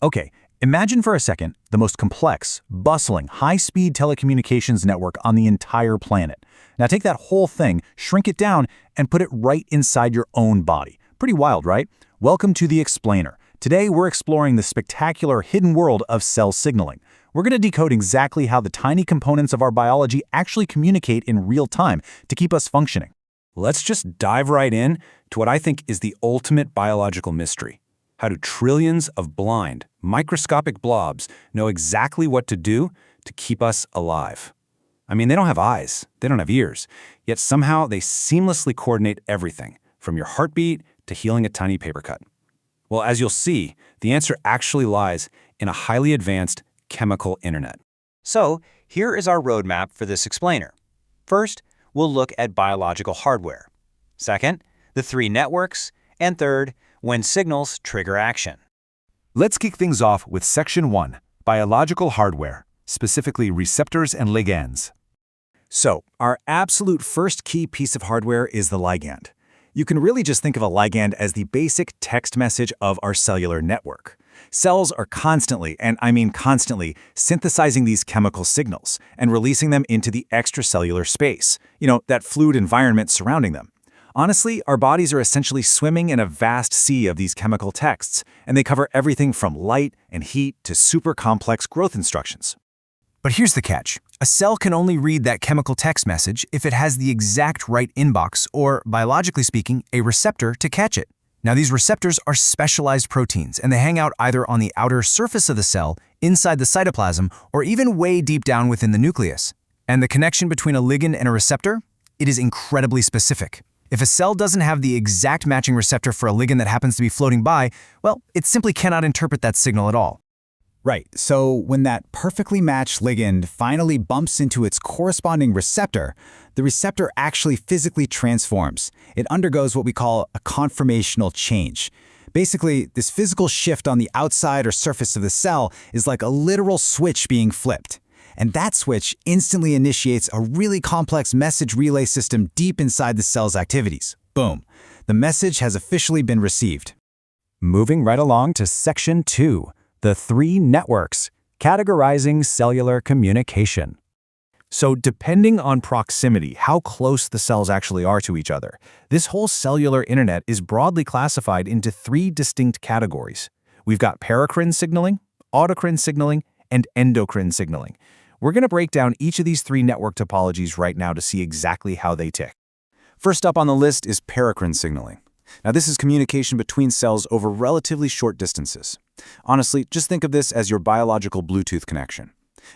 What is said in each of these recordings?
Okay, imagine for a second the most complex, bustling, high-speed telecommunications network on the entire planet. Now take that whole thing, shrink it down, and put it right inside your own body. Pretty wild, right? Welcome to The Explainer. Today we're exploring the spectacular hidden world of cell signaling. We're going to decode exactly how the tiny components of our biology actually communicate in real time to keep us functioning. Let's just dive right in to what I think is the ultimate biological mystery. How do trillions of blind, microscopic blobs know exactly what to do to keep us alive? I mean, they don't have eyes, they don't have ears, yet somehow they seamlessly coordinate everything, from your heartbeat to healing a tiny paper cut. Well, as you'll see, the answer actually lies in a highly advanced chemical internet. So, here is our roadmap for this explainer. First, we'll look at biological hardware. Second, the three networks. And third, when signals trigger action. Let's kick things off with Section 1, Biological Hardware, specifically receptors and ligands. So, our absolute first key piece of hardware is the ligand. You can really just think of a ligand as the basic text message of our cellular network. Cells are constantly, and I mean constantly, synthesizing these chemical signals and releasing them into the extracellular space, that fluid environment surrounding them. Honestly, our bodies are essentially swimming in a vast sea of these chemical texts, and they cover everything from light and heat to super complex growth instructions. But here's the catch. A cell can only read that chemical text message if it has the exact right inbox, or, biologically speaking, a receptor to catch it. Now, these receptors are specialized proteins, and they hang out either on the outer surface of the cell, inside the cytoplasm, or even way deep down within the nucleus. And the connection between a ligand and a receptor? It is incredibly specific. If a cell doesn't have the exact matching receptor for a ligand that happens to be floating by, well, it simply cannot interpret that signal at all. Right, so when that perfectly matched ligand finally bumps into its corresponding receptor, the receptor actually physically transforms. It undergoes what we call a conformational change. Basically, this physical shift on the outside or surface of the cell is like a literal switch being flipped. And that switch instantly initiates a really complex message relay system deep inside the cell's activities. Boom. The message has officially been received. Moving right along to Section 2, the three networks, categorizing cellular communication. So depending on proximity, how close the cells actually are to each other, this whole cellular internet is broadly classified into three distinct categories. We've got paracrine signaling, autocrine signaling, and endocrine signaling. We're going to break down each of these three network topologies right now to see exactly how they tick. First up on the list is paracrine signaling. Now, this is communication between cells over relatively short distances. Honestly, just think of this as your biological Bluetooth connection.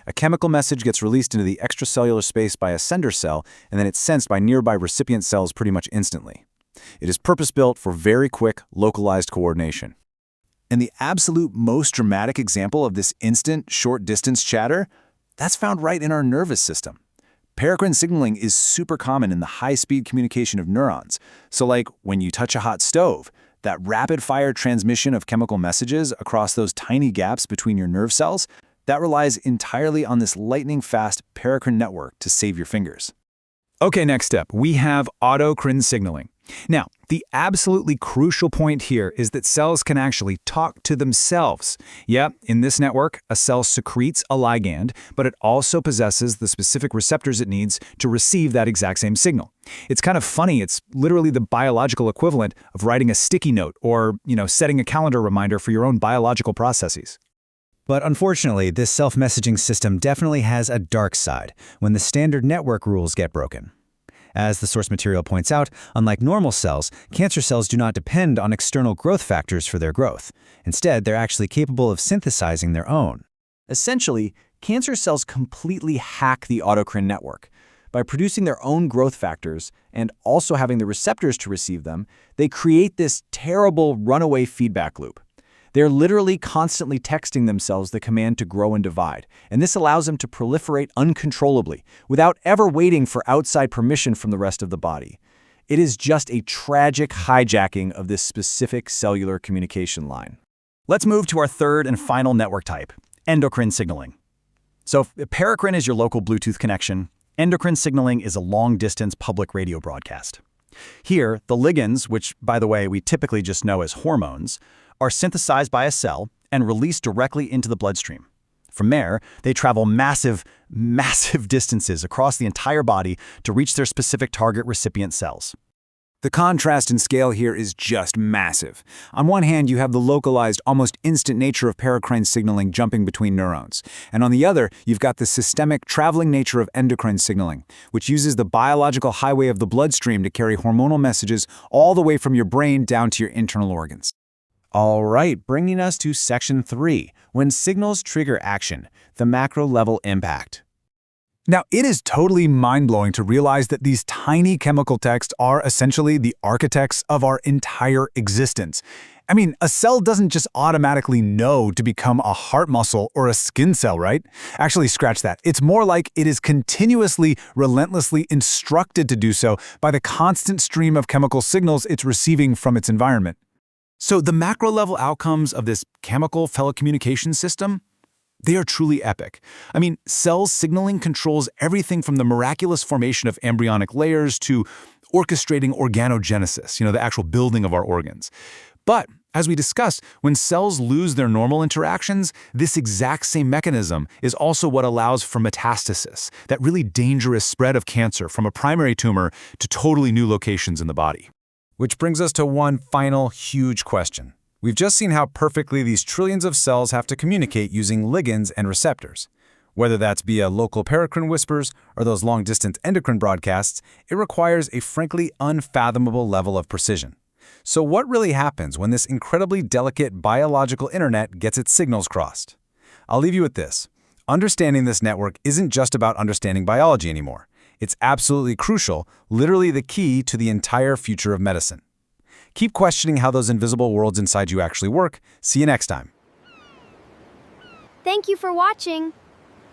A chemical message gets released into the extracellular space by a sender cell, and then it's sensed by nearby recipient cells pretty much instantly. It is purpose-built for very quick, localized coordination. And the absolute most dramatic example of this instant, short-distance chatter? That's found right in our nervous system. Paracrine signaling is super common in the high-speed communication of neurons. So like when you touch a hot stove, that rapid-fire transmission of chemical messages across those tiny gaps between your nerve cells, that relies entirely on this lightning-fast paracrine network to save your fingers. Okay, next up, we have autocrine signaling. Now, the absolutely crucial point here is that cells can actually talk to themselves. Yeah, in this network, a cell secretes a ligand, but it also possesses the specific receptors it needs to receive that exact same signal. It's kind of funny, it's literally the biological equivalent of writing a sticky note or, setting a calendar reminder for your own biological processes. But unfortunately, this self-messaging system definitely has a dark side when the standard network rules get broken. As the source material points out, unlike normal cells, cancer cells do not depend on external growth factors for their growth. Instead, they're actually capable of synthesizing their own. Essentially, cancer cells completely hack the autocrine network. By producing their own growth factors and also having the receptors to receive them, they create this terrible runaway feedback loop. They're literally constantly texting themselves the command to grow and divide, and this allows them to proliferate uncontrollably without ever waiting for outside permission from the rest of the body. It is just a tragic hijacking of this specific cellular communication line. Let's move to our third and final network type, endocrine signaling. So if paracrine is your local Bluetooth connection, endocrine signaling is a long-distance public radio broadcast. Here, the ligands, which, by the way, we typically just know as hormones, are synthesized by a cell and released directly into the bloodstream. From there, they travel massive distances across the entire body to reach their specific target recipient cells. The contrast in scale here is just massive. On one hand, you have the localized, almost instant nature of paracrine signaling jumping between neurons. And on the other, you've got the systemic, traveling nature of endocrine signaling, which uses the biological highway of the bloodstream to carry hormonal messages all the way from your brain down to your internal organs. All right, bringing us to Section 3, when signals trigger action, the macro-level impact. Now, it is totally mind-blowing to realize that these tiny chemical texts are essentially the architects of our entire existence. I mean, a cell doesn't just automatically know to become a heart muscle or a skin cell, right? Actually, scratch that. It's more like it is continuously, relentlessly instructed to do so by the constant stream of chemical signals it's receiving from its environment. So the macro-level outcomes of this chemical telecommunication system, they are truly epic. I mean, cell signaling controls everything from the miraculous formation of embryonic layers to orchestrating organogenesis, the actual building of our organs. But, as we discussed, when cells lose their normal interactions, this exact same mechanism is also what allows for metastasis, that really dangerous spread of cancer from a primary tumor to totally new locations in the body. Which brings us to one final huge question. We've just seen how perfectly these trillions of cells have to communicate using ligands and receptors. Whether that's via local paracrine whispers or those long-distance endocrine broadcasts, it requires a frankly unfathomable level of precision. So what really happens when this incredibly delicate biological internet gets its signals crossed? I'll leave you with this. Understanding this network isn't just about understanding biology anymore. It's absolutely crucial, literally the key to the entire future of medicine. Keep questioning how those invisible worlds inside you actually work. See you next time. Thank you for watching.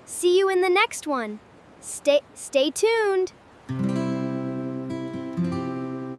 See you in the next one. Stay tuned.